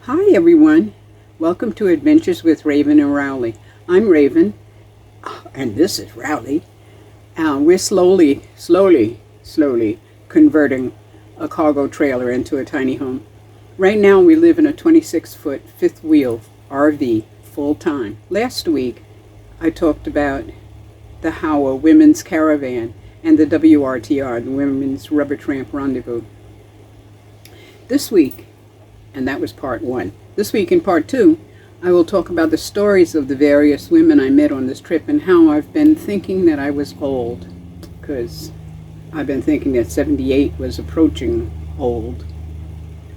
Hi everyone, welcome to Adventures with Raven and Rowley. I'm Raven, and this is Rowley. We're slowly converting a cargo trailer into a tiny home. Right now we live in a 26-foot fifth wheel RV full-time. Last week I talked about the 𝗏𝗏 Women's Caravan and the WRTR, the Women's Rubber Tramp Rendezvous. This week, and that was part one. This week in part two, I will talk about the stories of the various women I met on this trip and how I've been thinking that I was old, because I've been thinking that 78 was approaching old.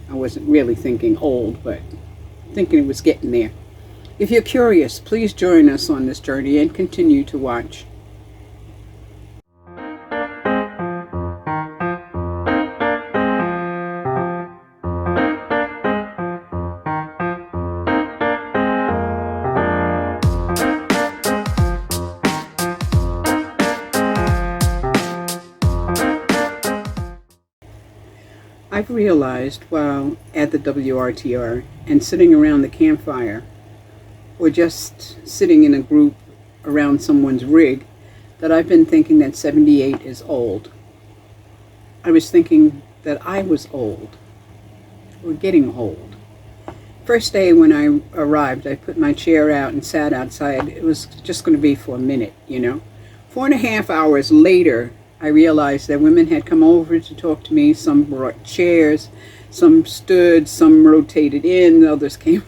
I wasn't really thinking old, but thinking it was getting there. If you're curious, please join us on this journey and continue to watch. I've realized while at the WRTR and sitting around the campfire, or just sitting in a group around someone's rig, that I've been thinking that 78 is old. I was thinking that I was old, or getting old. First day when I arrived, I put my chair out and sat outside. It was just going to be for a minute, you know. 4.5 hours later, I realized that women had come over to talk to me. Some brought chairs, some stood, some rotated in, others came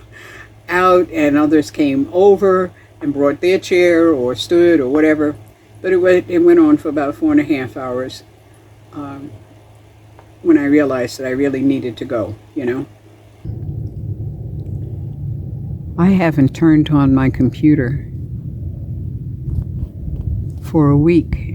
out, and others came over and brought their chair or stood or whatever. But it went on for about 4.5 hours when I realized that I really needed to go, you know. I haven't turned on my computer for a week.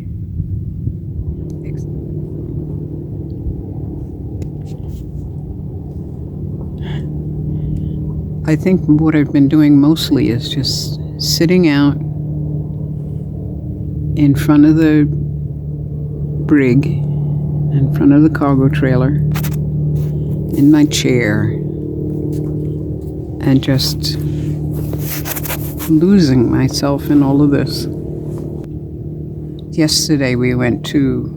I think what I've been doing mostly is just sitting out in front of the brig, in front of the cargo trailer, in my chair, and just losing myself in all of this. Yesterday we went to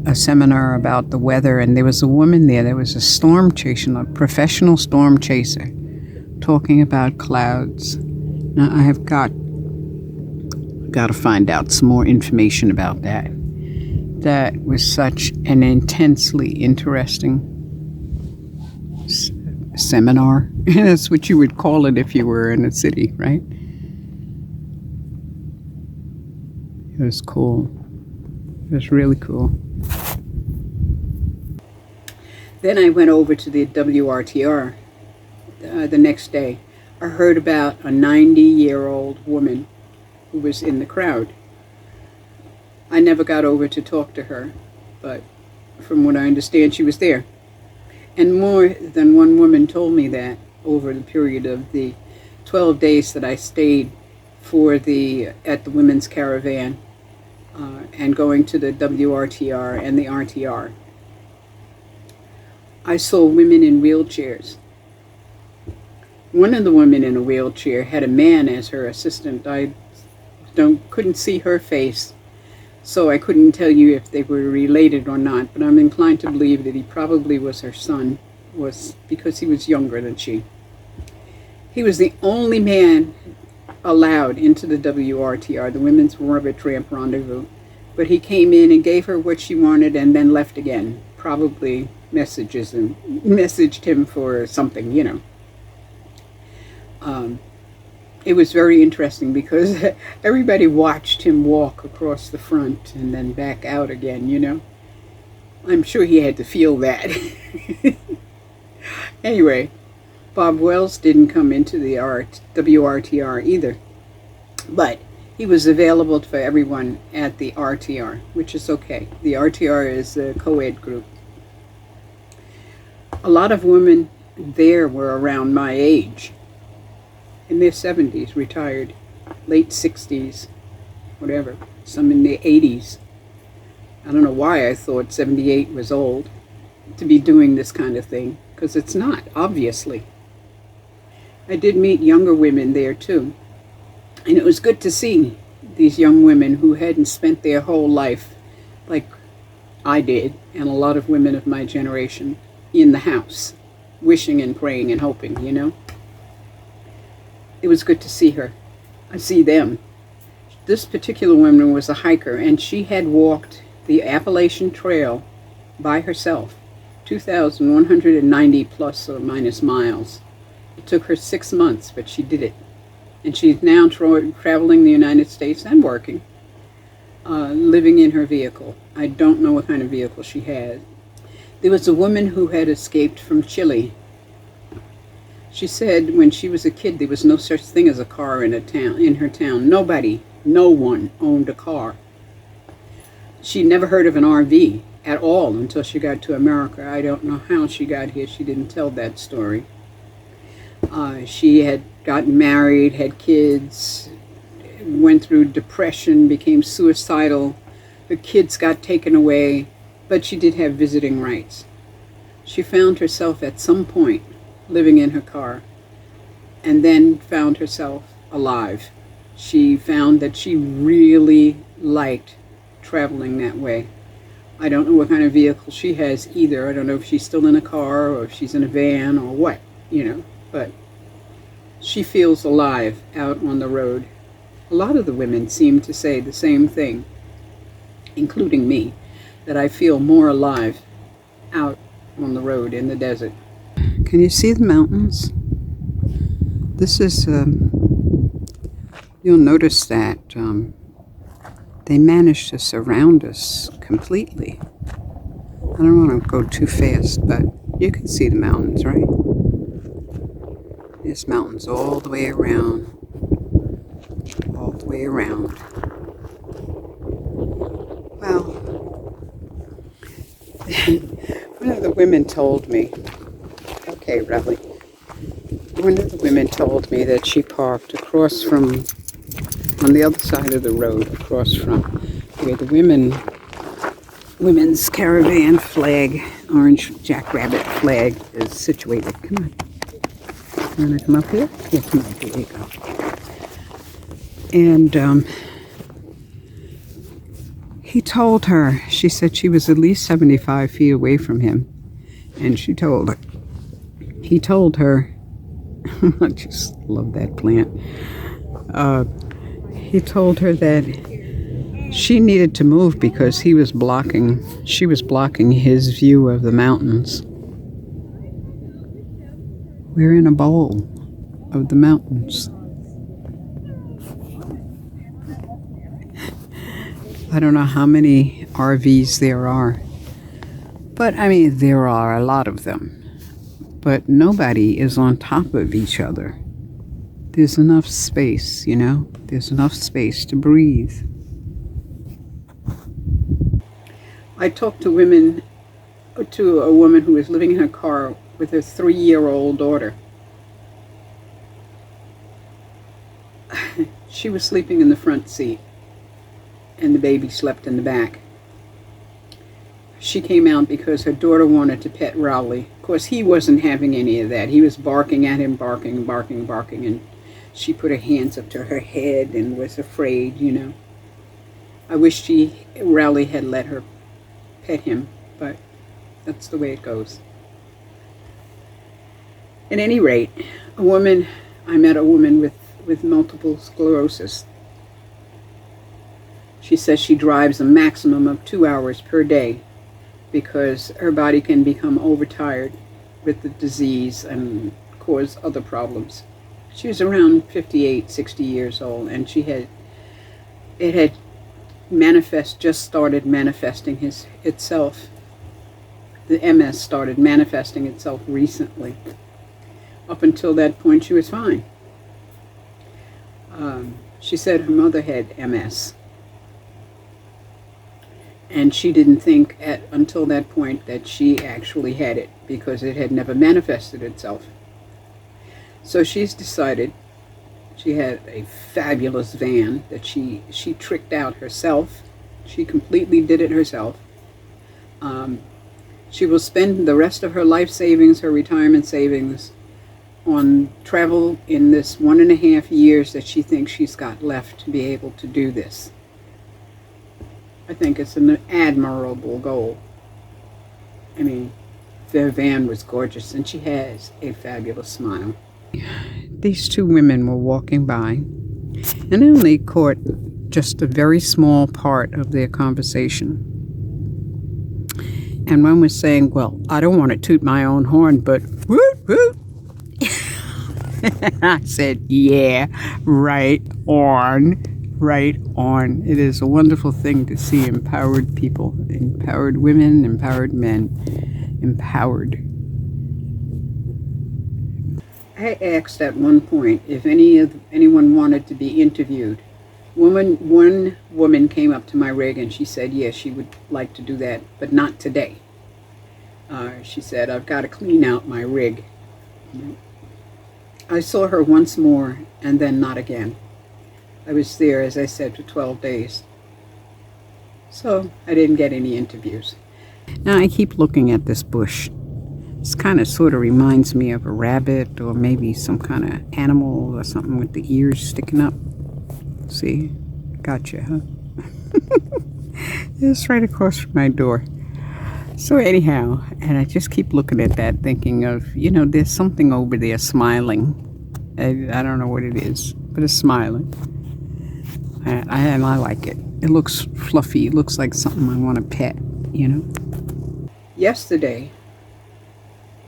a seminar about the weather, and there was a woman there. There was a storm chaser, a professional storm chaser, talking about clouds. Now I have got to find out some more information about that. That was such an intensely interesting seminar. That's what you would call it if you were in a city, right? It was cool. It was really cool. Then I went over to the WRTR the next day. I heard about a 90-year-old woman who was in the crowd. I never got over to talk to her, but from what I understand, she was there. And more than one woman told me that over the period of the 12 days that I stayed at the Women's Caravan and going to the WRTR and the RTR. I saw women in wheelchairs. One of the women in a wheelchair had a man as her assistant. I couldn't see her face, so I couldn't tell you if they were related or not, but I'm inclined to believe that he probably was her son, because he was younger than she. He was the only man allowed into the WRTR, the Women's Rubber Tramp Rendezvous, but he came in and gave her what she wanted and then left again. Probably messaged him for something, you know. It was very interesting because everybody watched him walk across the front and then back out again, you know. I'm sure he had to feel that. Anyway, Bob Wells didn't come into the WRTR either, but he was available for everyone at the RTR, which is okay. The RTR is a co-ed group. A lot of women there were around my age, in their 70s, retired, late 60s, whatever, some in their 80s. I don't know why I thought 78 was old to be doing this kind of thing, because it's not, obviously. I did meet younger women there too. And it was good to see these young women who hadn't spent their whole life like I did, and a lot of women of my generation, in the house, wishing and praying and hoping, you know. It was good to see her. I see them. This particular woman was a hiker, and she had walked the Appalachian Trail by herself, 2,190 plus or minus miles. It took her 6 months, but she did it. And she's now traveling the United States and working, living in her vehicle. I don't know what kind of vehicle she had. There was a woman who had escaped from Chile. She said when she was a kid there was no such thing as a car in her town. No one owned a car. She never heard of an RV at all until she got to America. I don't know how she got here. She didn't tell that story. She had gotten married, had kids, went through depression, became suicidal. Her kids got taken away, but she did have visiting rights. She found herself at some point living in her car, and then found herself alive. She found that she really liked traveling that way. I don't know what kind of vehicle she has either. I don't know if she's still in a car or if she's in a van or what, you know, but she feels alive out on the road. A lot of the women seem to say the same thing, including me, that I feel more alive out on the road in the desert. Can you see the mountains? This is, you'll notice that they managed to surround us completely. I don't want to go too fast, but you can see the mountains, right? There's mountains all the way around. All the way around. Well, one of the women told me, okay, Riley, one of the women told me that she parked across from, on the other side of the road, across from where the women's caravan flag, orange jackrabbit flag, is situated. Come on. You want to come up here? Yeah, come on, there you go. And he told her, she said she was at least 75 feet away from him. And he told her, I just love that plant. He told her that she needed to move because she was blocking his view of the mountains. We're in a bowl of the mountains. I don't know how many RVs there are, but I mean, there are a lot of them. But nobody is on top of each other. There's enough space, you know? There's enough space to breathe. I talked to a woman who was living in her car with her 3-year-old daughter. She was sleeping in the front seat, and the baby slept in the back. She came out because her daughter wanted to pet Rowley. Of course, he wasn't having any of that. He was barking at him, barking, and she put her hands up to her head and was afraid, you know. I wish Rowley had let her pet him, but that's the way it goes. At any rate, I met a woman with multiple sclerosis. She says she drives a maximum of 2 hours per day because her body can become overtired with the disease and cause other problems. She was around 58, 60 years old, and it had just started manifesting itself. The MS started manifesting itself recently. Up until that point, she was fine. She said her mother had MS. And she didn't think until that point that she actually had it because it had never manifested itself. So she's decided, she had a fabulous van that she tricked out herself. She completely did it herself. She will spend the rest of her life savings, her retirement savings, on travel in this 1.5 years that she thinks she's got left to be able to do this. I think it's an admirable goal. I mean, Vivian was gorgeous, and she has a fabulous smile. These two women were walking by, and I only caught just a very small part of their conversation. And one was saying, well, I don't want to toot my own horn, but woot, woot. I said, yeah, right on, right on. It is a wonderful thing to see empowered people, empowered women, empowered men, empowered. I asked at one point if anyone wanted to be interviewed. One woman came up to my rig and she said, yes, she would like to do that, but not today. She said, I've got to clean out my rig. I saw her once more and then not again. I was there, as I said, for 12 days. So I didn't get any interviews. Now I keep looking at this bush. This kind of sort of reminds me of a rabbit or maybe some kind of animal or something with the ears sticking up. See? Gotcha, huh? It's right across from my door. So anyhow, and I just keep looking at that thinking of, you know, there's something over there smiling. I don't know what it is, but it's smiling. And I like it. It looks fluffy. It looks like something I want to pet, you know. Yesterday,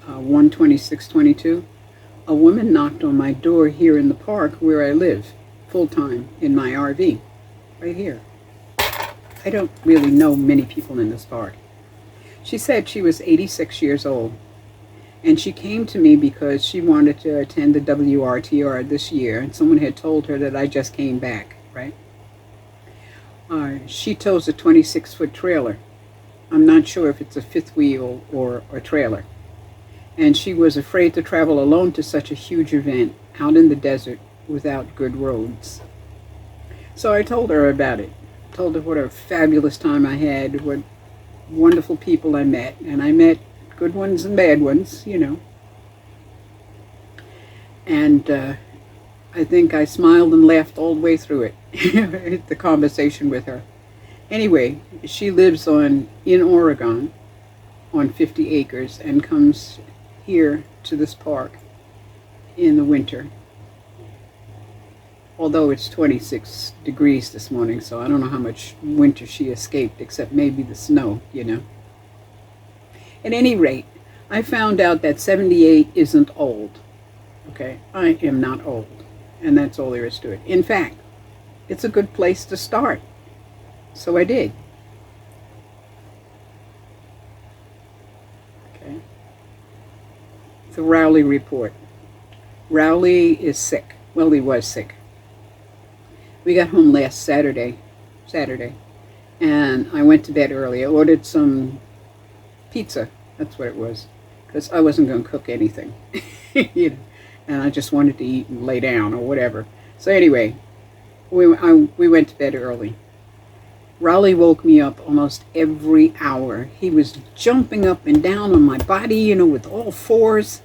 1/26/22, a woman knocked on my door here in the park where I live, full-time, in my RV, right here. I don't really know many people in this park. She said she was 86 years old, and she came to me because she wanted to attend the WRTR this year, and someone had told her that I just came back, right? She tows a 26-foot trailer. I'm not sure if it's a fifth wheel or a trailer. And she was afraid to travel alone to such a huge event out in the desert without good roads. So I told her about it. Told her what a fabulous time I had, what wonderful people I met. And I met good ones and bad ones, you know. And I think I smiled and laughed all the way through it, the conversation with her. Anyway, she lives in Oregon on 50 acres and comes here to this park in the winter. Although it's 26 degrees this morning, so I don't know how much winter she escaped, except maybe the snow, you know. At any rate, I found out that 78 isn't old. Okay, I am not old, and that's all there is to it. In fact, it's a good place to start. So I did. Okay. The Rowley report. Rowley is sick. Well, he was sick. We got home last Saturday, and I went to bed early. I ordered some pizza. That's what it was, because I wasn't going to cook anything, you know, and I just wanted to eat and lay down or whatever. So anyway, we went to bed early. Rowley woke me up almost every hour. He was jumping up and down on my body, you know, with all fours.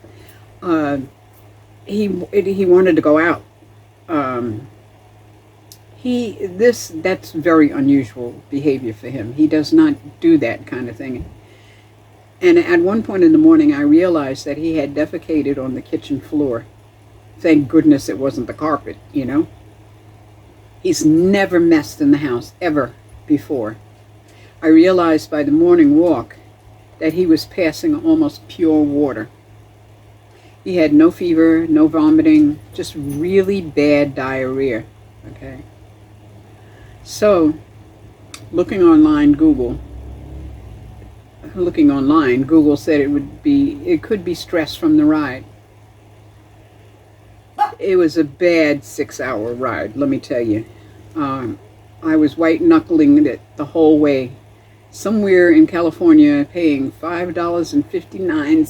He wanted to go out. That's very unusual behavior for him. He does not do that kind of thing. And at one point in the morning, I realized that he had defecated on the kitchen floor. Thank goodness it wasn't the carpet, you know. He's never messed in the house, ever, before. I realized by the morning walk that he was passing almost pure water. He had no fever, no vomiting, just really bad diarrhea, okay? So, looking online, Google said it could be stress from the ride. It was a bad 6-hour ride, let me tell you. I was white-knuckling it the whole way. Somewhere in California, paying $5.59,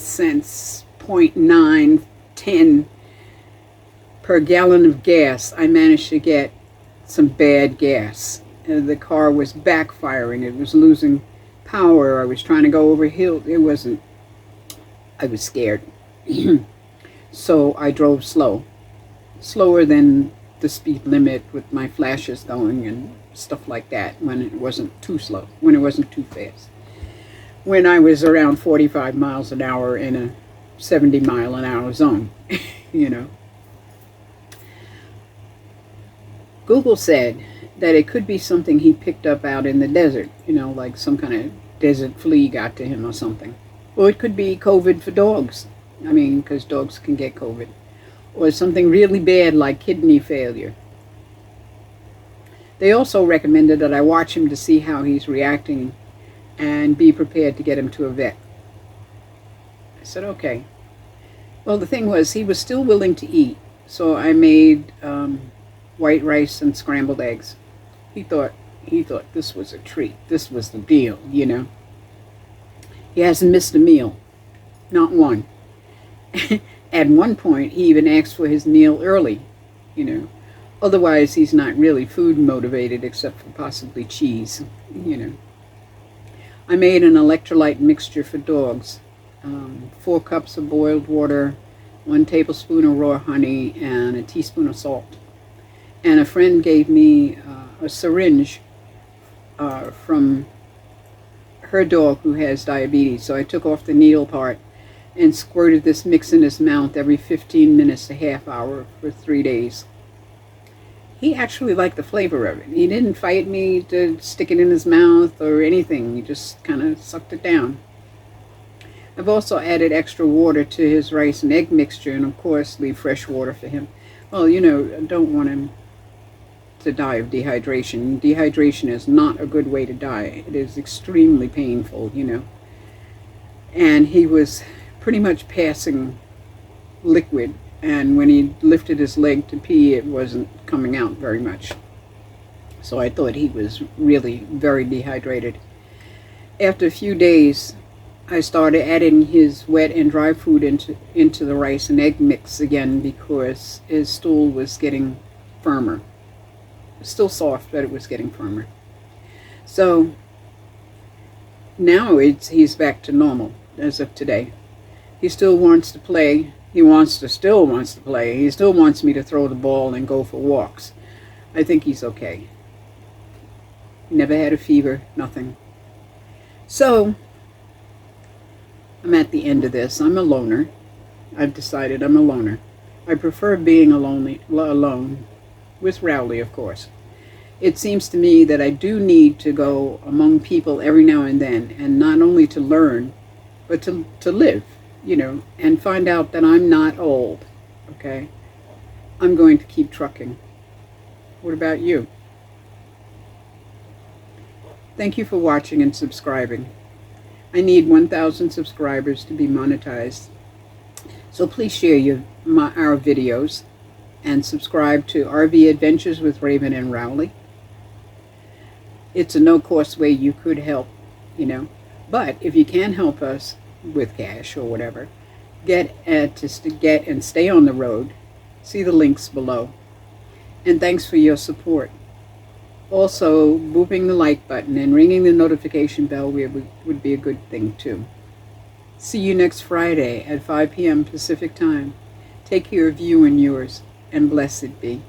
0.910 per gallon of gas, I managed to get some bad gas. The car was backfiring. It was losing power. I was trying to go over hill. I was scared. So I drove slower than the speed limit, with my flashes going and stuff like that, when it wasn't too slow, when it wasn't too fast. When I was around 45 miles an hour in a 70-mile-an-hour zone, you know. Google said that it could be something he picked up out in the desert, you know, like some kind of desert flea got to him or something. Or it could be COVID for dogs. I mean, because dogs can get COVID. Or something really bad like kidney failure. They also recommended that I watch him to see how he's reacting and be prepared to get him to a vet. I said, okay. Well, the thing was, he was still willing to eat, so I made white rice and scrambled eggs. He thought this was a treat. This was the deal, you know. He hasn't missed a meal, not one. At one point, he even asked for his meal early, you know. Otherwise, he's not really food motivated, except for possibly cheese, you know. I made an electrolyte mixture for dogs. 4 cups of boiled water, 1 tablespoon of raw honey, and a teaspoon of salt. And a friend gave me a syringe from her dog who has diabetes. So I took off the needle part and squirted this mix in his mouth every 15 minutes to half hour for 3 days. He actually liked the flavor of it. He didn't fight me to stick it in his mouth or anything. He just kind of sucked it down. I've also added extra water to his rice and egg mixture, and of course leave fresh water for him. Well, you know, I don't want him to die of dehydration. Dehydration is not a good way to die. It is extremely painful, you know. And he was pretty much passing liquid, and when he lifted his leg to pee, it wasn't coming out very much. So I thought he was really very dehydrated. After a few days, I started adding his wet and dry food into the rice and egg mix again, because his stool was getting firmer. Still soft, but it was getting firmer. So now he's back to normal as of today. He still wants to play. He still wants to play. He still wants me to throw the ball and go for walks. I think he's okay. He never had a fever, nothing. So I'm at the end of this. I'm a loner. I've decided I'm a loner. I prefer being alone, with Rowley, of course. It seems to me that I do need to go among people every now and then, and not only to learn, but to live, you know, and find out that I'm not old, okay? I'm going to keep trucking. What about you? Thank you for watching and subscribing. I need 1,000 subscribers to be monetized. So please share our videos and subscribe to RV Adventures with Raven and Rowley. It's a no-cost way you could help, you know. But if you can help us with cash or whatever, get and stay on the road, see the links below. And thanks for your support. Also, booping the like button and ringing the notification bell would be a good thing too. See you next Friday at 5 p.m. Pacific time. Take care of you and yours, and blessed be.